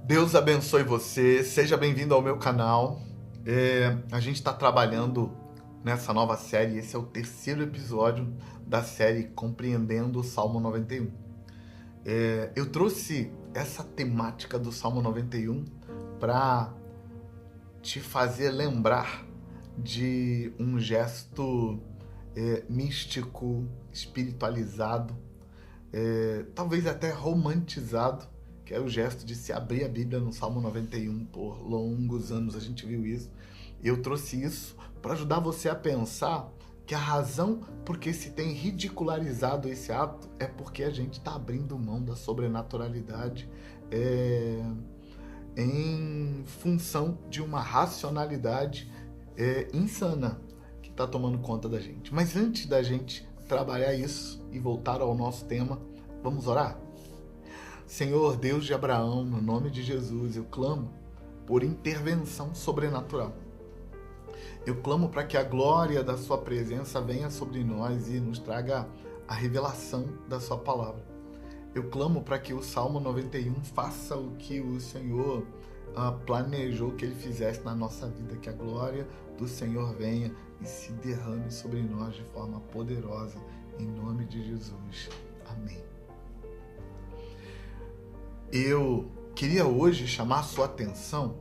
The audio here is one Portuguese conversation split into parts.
Deus abençoe você, seja bem-vindo ao meu canal. A gente está trabalhando nessa nova série, esse é o terceiro episódio da série Compreendendo o Salmo 91. Eu trouxe essa temática do Salmo 91 para te fazer lembrar de um gesto místico, espiritualizado, talvez até romantizado, que é o gesto de se abrir a Bíblia no Salmo 91. Por longos anos a gente viu isso. Eu trouxe isso para ajudar você a pensar que a razão por que se tem ridicularizado esse ato é porque a gente está abrindo mão da sobrenaturalidade em função de uma racionalidade insana que está tomando conta da gente. Mas antes da gente trabalhar isso e voltar ao nosso tema, vamos orar? Senhor, Deus de Abraão, no nome de Jesus, eu clamo por intervenção sobrenatural. Eu clamo para que a glória da sua presença venha sobre nós e nos traga a revelação da sua palavra. Eu clamo para que o Salmo 91 faça o que o Senhor planejou que ele fizesse na nossa vida, que a glória do Senhor venha e se derrame sobre nós de forma poderosa, em nome de Jesus. Amém. Eu queria hoje chamar a sua atenção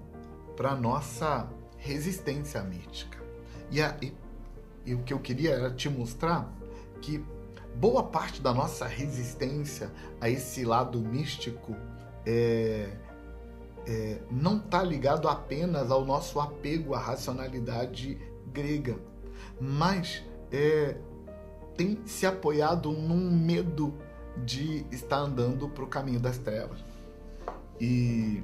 para a nossa resistência mística. E o que eu queria era te mostrar que boa parte da nossa resistência a esse lado místico não está ligado apenas ao nosso apego à racionalidade grega, mas tem se apoiado num medo de estar andando para o caminho das trevas. E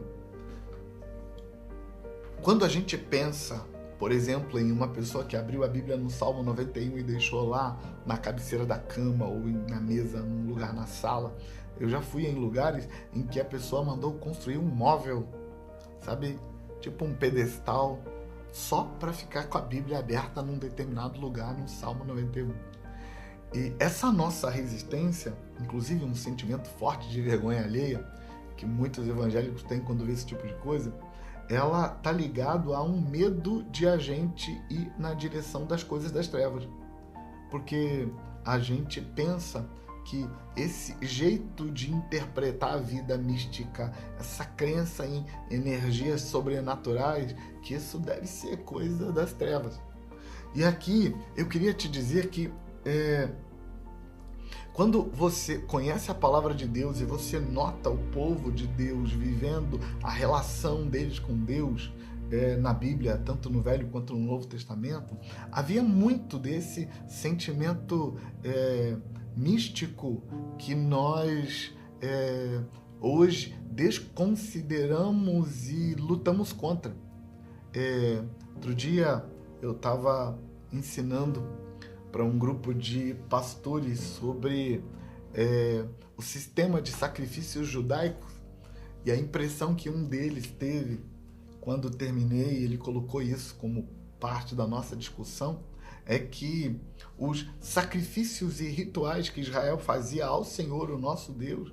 quando a gente pensa, por exemplo, em uma pessoa que abriu a Bíblia no Salmo 91 e deixou lá na cabeceira da cama ou na mesa, num lugar na sala, eu já fui em lugares em que a pessoa mandou construir um móvel, sabe? Tipo um pedestal, só para ficar com a Bíblia aberta num determinado lugar no Salmo 91. E essa nossa resistência, inclusive um sentimento forte de vergonha alheia, que muitos evangélicos têm quando vê esse tipo de coisa, ela tá ligado a um medo de a gente ir na direção das coisas das trevas. Porque a gente pensa que esse jeito de interpretar a vida mística, essa crença em energias sobrenaturais, que isso deve ser coisa das trevas. E aqui eu queria te dizer que quando você conhece a palavra de Deus e você nota o povo de Deus vivendo a relação deles com Deus na Bíblia, tanto no Velho quanto no Novo Testamento, havia muito desse sentimento místico que nós hoje desconsideramos e lutamos contra. Outro dia eu estava ensinando para um grupo de pastores sobre o sistema de sacrifícios judaicos, e a impressão que um deles teve quando terminei, ele colocou isso como parte da nossa discussão, é que os sacrifícios e rituais que Israel fazia ao Senhor, o nosso Deus,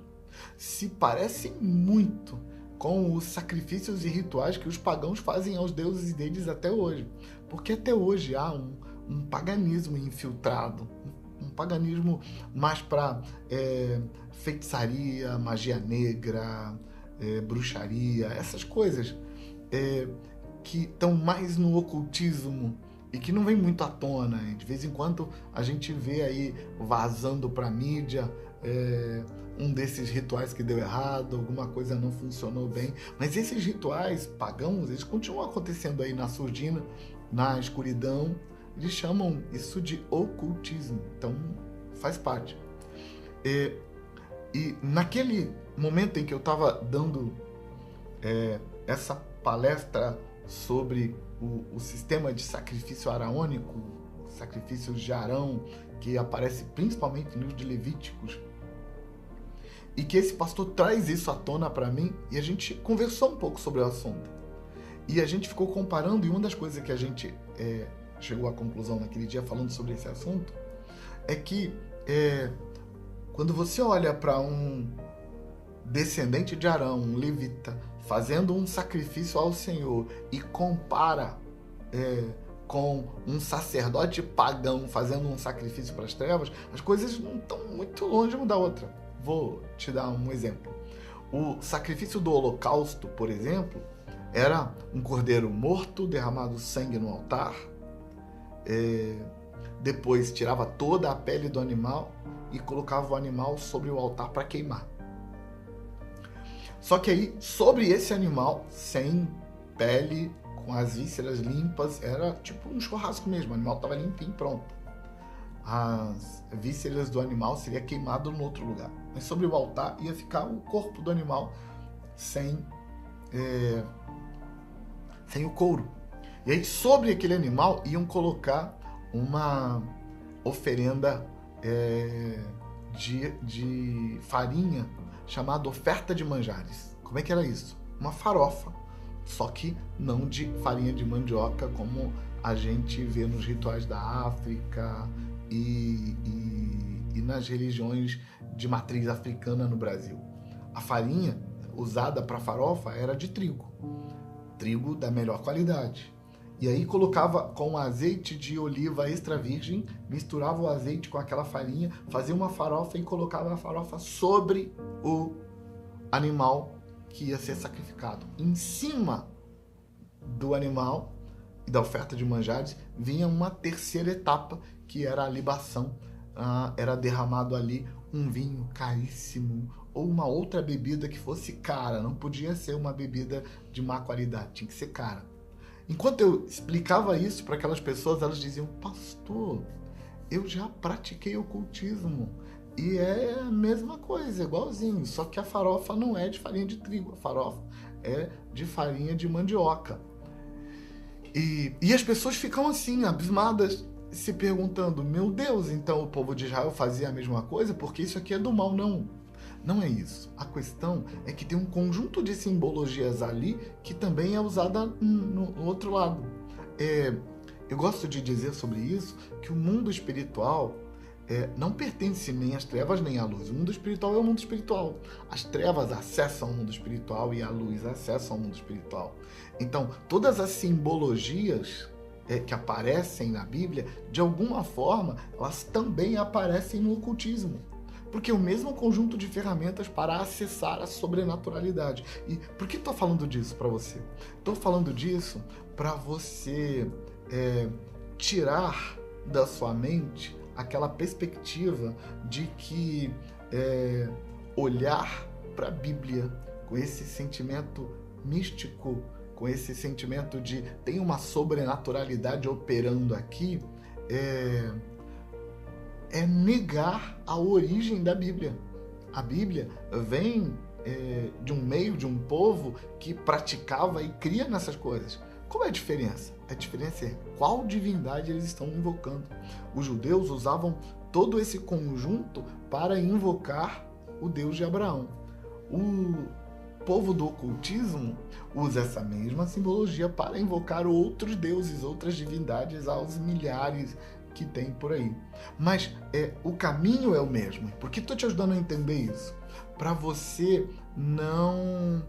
se parecem muito com os sacrifícios e rituais que os pagãos fazem aos deuses deles até hoje. Porque até hoje há um paganismo infiltrado, um paganismo mais para feitiçaria, magia negra, bruxaria, essas coisas que estão mais no ocultismo e que não vem muito à tona. De vez em quando a gente vê aí vazando para a mídia um desses rituais que deu errado, alguma coisa não funcionou bem, mas esses rituais pagãos, eles continuam acontecendo aí na surdina, na escuridão. Eles chamam isso de ocultismo, então faz parte. E naquele momento em que eu estava dando essa palestra sobre o sistema de sacrifício araônico, sacrifícios de Arão, que aparece principalmente no livro de Levíticos, e que esse pastor traz isso à tona para mim, e a gente conversou um pouco sobre o assunto. E a gente ficou comparando, e uma das coisas que a gente chegou à conclusão naquele dia falando sobre esse assunto é que quando você olha para um descendente de Arão, um levita, fazendo um sacrifício ao Senhor e compara com um sacerdote pagão fazendo um sacrifício para as trevas, as coisas não estão muito longe uma da outra. Vou te dar um exemplo. O sacrifício do holocausto, por exemplo, era um cordeiro morto, derramado sangue no altar, depois tirava toda a pele do animal e colocava o animal sobre o altar para queimar. Só que aí, sobre esse animal, sem pele, com as vísceras limpas, era tipo um churrasco mesmo, o animal estava limpinho, pronto. As vísceras do animal seria queimado no outro lugar, mas sobre o altar ia ficar o corpo do animal sem o couro. E aí sobre aquele animal iam colocar uma oferenda de farinha chamada oferta de manjares. Como é que era isso? Uma farofa, só que não de farinha de mandioca como a gente vê nos rituais da África e nas religiões de matriz africana no Brasil. A farinha usada para farofa era de trigo da melhor qualidade. E aí colocava com azeite de oliva extra virgem, misturava o azeite com aquela farinha, fazia uma farofa e colocava a farofa sobre o animal que ia ser sacrificado. Em cima do animal e da oferta de manjares vinha uma terceira etapa, que era a libação. Era derramado ali um vinho caríssimo ou uma outra bebida que fosse cara. Não podia ser uma bebida de má qualidade, tinha que ser cara. Enquanto eu explicava isso para aquelas pessoas, elas diziam: pastor, eu já pratiquei ocultismo e é a mesma coisa, igualzinho, só que a farofa não é de farinha de trigo, a farofa é de farinha de mandioca. E as pessoas ficam assim, abismadas, se perguntando: meu Deus, então o povo de Israel fazia a mesma coisa? Porque isso aqui é do mal. Não é isso. A questão é que tem um conjunto de simbologias ali que também é usada no outro lado. Eu gosto de dizer sobre isso que o mundo espiritual não pertence nem às trevas nem à luz. O mundo espiritual é o mundo espiritual. As trevas acessam o mundo espiritual e a luz acessa o mundo espiritual. Então, todas as simbologias que aparecem na Bíblia, de alguma forma, elas também aparecem no ocultismo. Porque é o mesmo conjunto de ferramentas para acessar a sobrenaturalidade. E por que estou falando disso para você? Estou falando disso para você tirar da sua mente aquela perspectiva de que olhar para a Bíblia com esse sentimento místico, com esse sentimento de tem uma sobrenaturalidade operando aqui, é negar a origem da Bíblia. A Bíblia vem de um meio, de um povo que praticava e cria nessas coisas. Qual é a diferença? A diferença é qual divindade eles estão invocando. Os judeus usavam todo esse conjunto para invocar o Deus de Abraão. O povo do ocultismo usa essa mesma simbologia para invocar outros deuses, outras divindades aos milhares que tem por aí. Mas o caminho é o mesmo. Por que estou te ajudando a entender isso? Para você não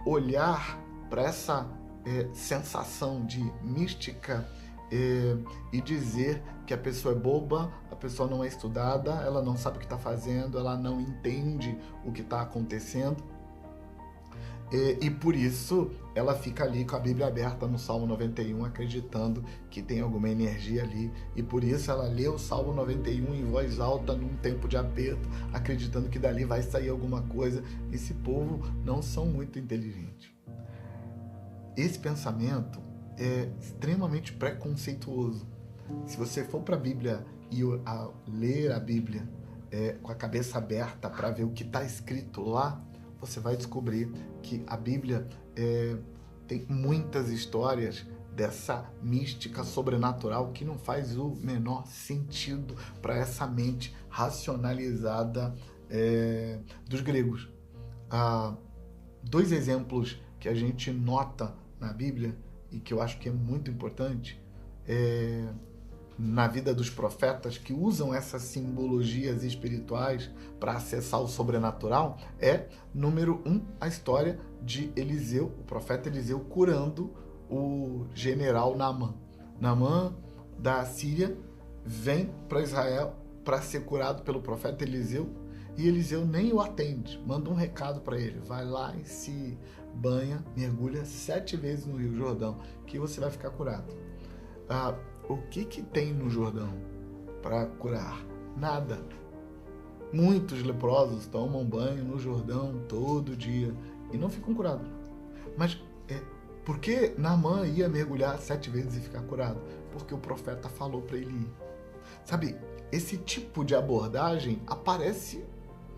olhar para essa sensação de mística e dizer que a pessoa é boba, a pessoa não é estudada, ela não sabe o que está fazendo, ela não entende o que está acontecendo. E por isso ela fica ali com a Bíblia aberta no Salmo 91, acreditando que tem alguma energia ali. E por isso ela lê o Salmo 91 em voz alta num tempo de aperto, acreditando que dali vai sair alguma coisa. Esse povo não são muito inteligentes. Esse pensamento é extremamente preconceituoso. Se você for para a Bíblia e ler a Bíblia com a cabeça aberta para ver o que está escrito lá, você vai descobrir que a Bíblia tem muitas histórias dessa mística sobrenatural que não faz o menor sentido para essa mente racionalizada dos gregos. Dois exemplos que a gente nota na Bíblia e que eu acho que é muito importante na vida dos profetas que usam essas simbologias espirituais para acessar o sobrenatural é, número 1, a história de Eliseu, o profeta Eliseu curando o general Naamã. Naamã da Síria vem para Israel para ser curado pelo profeta Eliseu e Eliseu nem o atende, manda um recado para ele, vai lá e se banha, mergulha 7 vezes no Rio Jordão, que você vai ficar curado. O que tem no Jordão para curar? Nada. Muitos leprosos tomam banho no Jordão todo dia e não ficam curados. Mas por que Naamã ia mergulhar 7 vezes e ficar curado? Porque o profeta falou para ele ir. Sabe, esse tipo de abordagem aparece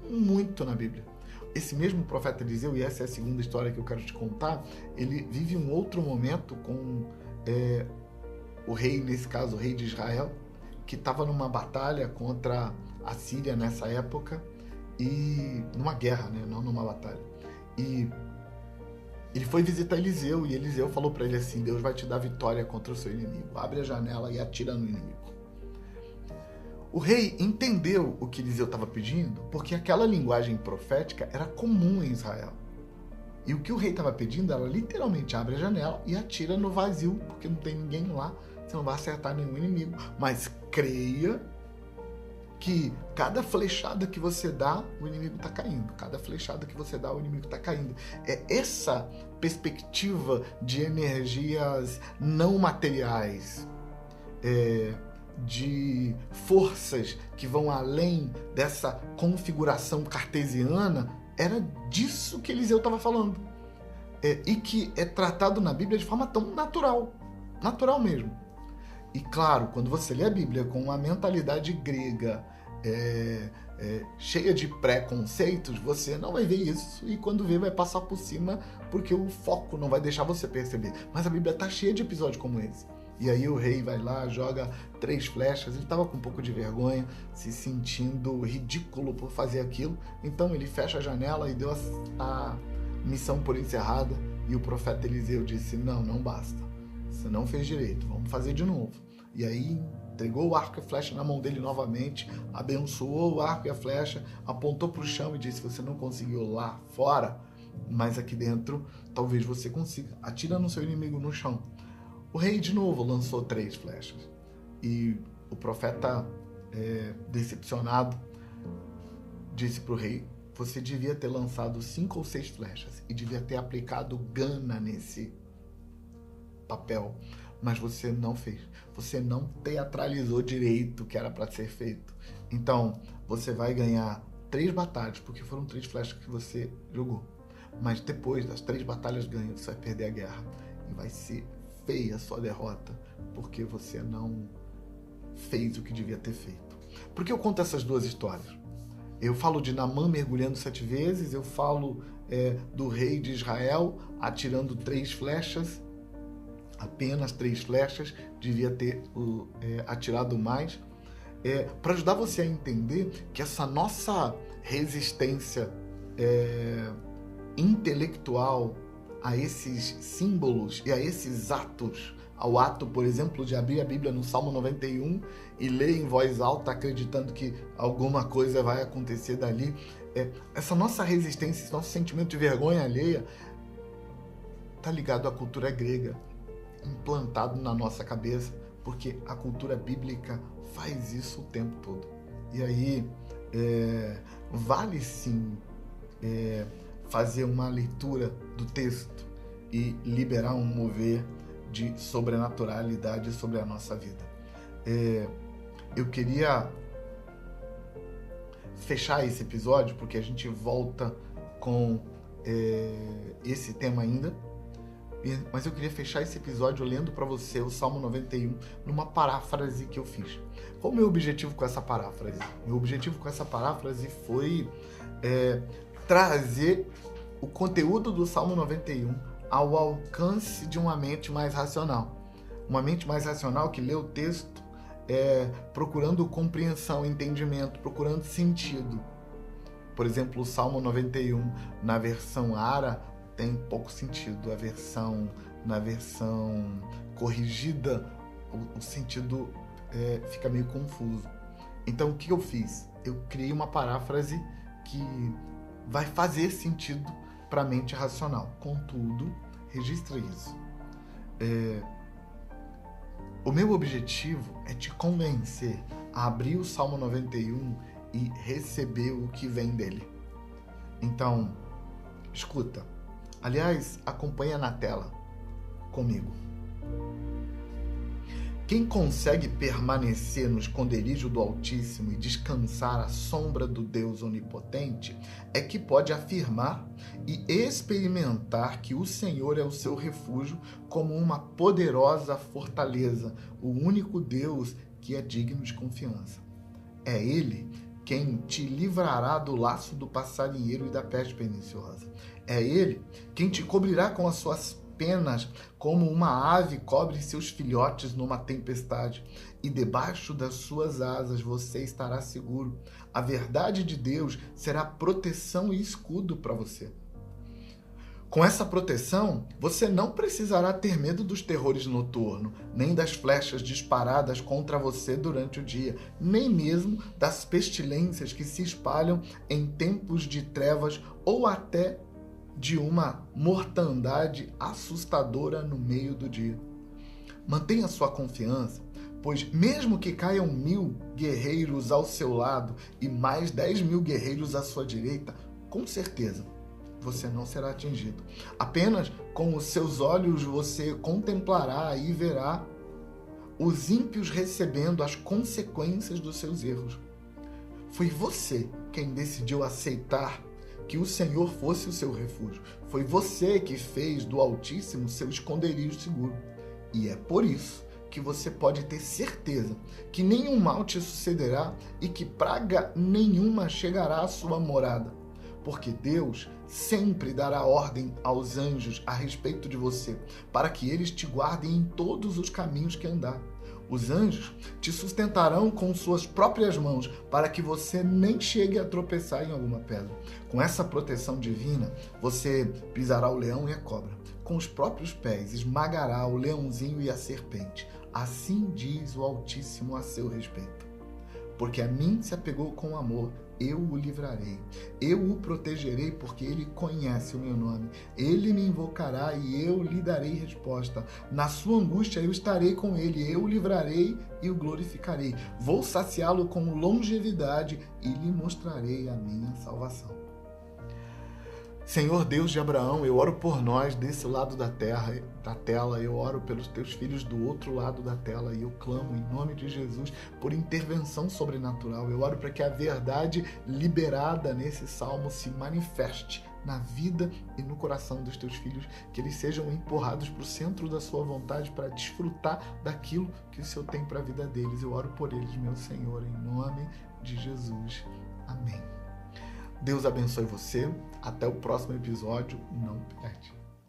muito na Bíblia. Esse mesmo profeta Eliseu, e essa é a segunda história que eu quero te contar, ele vive um outro momento com o rei, nesse caso o rei de Israel, que estava numa batalha contra a Síria nessa época, e numa guerra, né? Não numa batalha. E ele foi visitar Eliseu, e Eliseu falou para ele assim: Deus vai te dar vitória contra o seu inimigo, abre a janela e atira no inimigo. O rei entendeu o que Eliseu estava pedindo, porque aquela linguagem profética era comum em Israel. E o que o rei estava pedindo era literalmente: abre a janela e atira no vazio, porque não tem ninguém lá, você não vai acertar nenhum inimigo. Mas creia que cada flechada que você dá, o inimigo está caindo. Cada flechada que você dá, o inimigo está caindo. É essa perspectiva de energias não materiais, de forças que vão além dessa configuração cartesiana, era disso que Eliseu estava falando. E que é tratado na Bíblia de forma tão natural mesmo. E claro, quando você lê a Bíblia com uma mentalidade grega cheia de preconceitos, você não vai ver isso, e quando vê vai passar por cima, porque o foco não vai deixar você perceber. Mas a Bíblia está cheia de episódios como esse. E aí o rei vai lá, joga 3 flechas, ele estava com um pouco de vergonha, se sentindo ridículo por fazer aquilo, então ele fecha a janela e deu a missão por encerrada, e o profeta Eliseu disse: não basta, você não fez direito, vamos fazer de novo. E aí entregou o arco e a flecha na mão dele novamente, abençoou o arco e a flecha, apontou para o chão e disse: você não conseguiu lá fora, mas aqui dentro talvez você consiga, atira no seu inimigo no chão. O rei de novo lançou 3 flechas e o profeta, decepcionado, disse para o rei: você devia ter lançado 5 ou 6 flechas e devia ter aplicado gana nesse papel, mas você não fez. Você não teatralizou direito o que era para ser feito. Então, você vai ganhar 3 batalhas, porque foram 3 flechas que você jogou. Mas depois das 3 batalhas ganhas, você vai perder a guerra. E vai ser feia a sua derrota, porque você não fez o que devia ter feito. Por que eu conto essas 2 histórias? Eu falo de Naamã mergulhando 7 vezes, eu falo do rei de Israel atirando 3 flechas, apenas 3 flechas, devia ter atirado mais, para ajudar você a entender que essa nossa resistência intelectual a esses símbolos e a esses atos, ao ato, por exemplo, de abrir a Bíblia no Salmo 91 e ler em voz alta, acreditando que alguma coisa vai acontecer dali, essa nossa resistência, esse nosso sentimento de vergonha alheia, está ligado à cultura grega, implantado na nossa cabeça, porque a cultura bíblica faz isso o tempo todo. E aí, vale sim fazer uma leitura do texto e liberar um mover de sobrenaturalidade sobre a nossa vida. Eu queria fechar esse episódio, porque a gente volta com esse tema ainda, mas eu queria fechar esse episódio lendo para você o Salmo 91 numa paráfrase que eu fiz. Qual o meu objetivo com essa paráfrase? Meu objetivo com essa paráfrase foi trazer o conteúdo do Salmo 91 ao alcance de uma mente mais racional. Uma mente mais racional que lê o texto procurando compreensão, entendimento, procurando sentido. Por exemplo, o Salmo 91 na versão Ara tem pouco sentido. Na versão corrigida, o sentido fica meio confuso. Então, o que eu fiz? Eu criei uma paráfrase que vai fazer sentido para a mente racional. Contudo, registra isso. O meu objetivo é te convencer a abrir o Salmo 91 e receber o que vem dele. Então, escuta. Aliás, acompanha na tela comigo. Quem consegue permanecer no esconderijo do Altíssimo e descansar à sombra do Deus Onipotente é que pode afirmar e experimentar que o Senhor é o seu refúgio como uma poderosa fortaleza, o único Deus que é digno de confiança. É Ele quem te livrará do laço do passarinheiro e da peste perniciosa. É Ele quem te cobrirá com as suas penas, como uma ave cobre seus filhotes numa tempestade, e debaixo das suas asas você estará seguro. A verdade de Deus será proteção e escudo para você. Com essa proteção, você não precisará ter medo dos terrores noturnos, nem das flechas disparadas contra você durante o dia, nem mesmo das pestilências que se espalham em tempos de trevas ou até de uma mortandade assustadora no meio do dia. Mantenha sua confiança, pois mesmo que caiam 1000 guerreiros ao seu lado e mais 10.000 guerreiros à sua direita, com certeza você não será atingido. Apenas com os seus olhos você contemplará e verá os ímpios recebendo as consequências dos seus erros. Foi você quem decidiu aceitar que o Senhor fosse o seu refúgio. Foi você que fez do Altíssimo seu esconderijo seguro. E é por isso que você pode ter certeza que nenhum mal te sucederá e que praga nenhuma chegará à sua morada. Porque Deus sempre dará ordem aos anjos a respeito de você, para que eles te guardem em todos os caminhos que andar. Os anjos te sustentarão com suas próprias mãos, para que você nem chegue a tropeçar em alguma pedra. Com essa proteção divina, você pisará o leão e a cobra. Com os próprios pés esmagará o leãozinho e a serpente. Assim diz o Altíssimo a seu respeito. Porque a mim se apegou com amor, eu o livrarei. Eu o protegerei porque ele conhece o meu nome. Ele me invocará e eu lhe darei resposta. Na sua angústia eu estarei com ele, eu o livrarei e o glorificarei. Vou saciá-lo com longevidade e lhe mostrarei a minha salvação. Senhor Deus de Abraão, eu oro por nós desse lado da tela, eu oro pelos teus filhos do outro lado da tela e eu clamo em nome de Jesus por intervenção sobrenatural. Eu oro para que a verdade liberada nesse salmo se manifeste na vida e no coração dos teus filhos, que eles sejam empurrados para o centro da sua vontade para desfrutar daquilo que o Senhor tem para a vida deles. Eu oro por eles, meu Senhor, em nome de Jesus. Amém. Deus abençoe você. Até o próximo episódio. Não perde.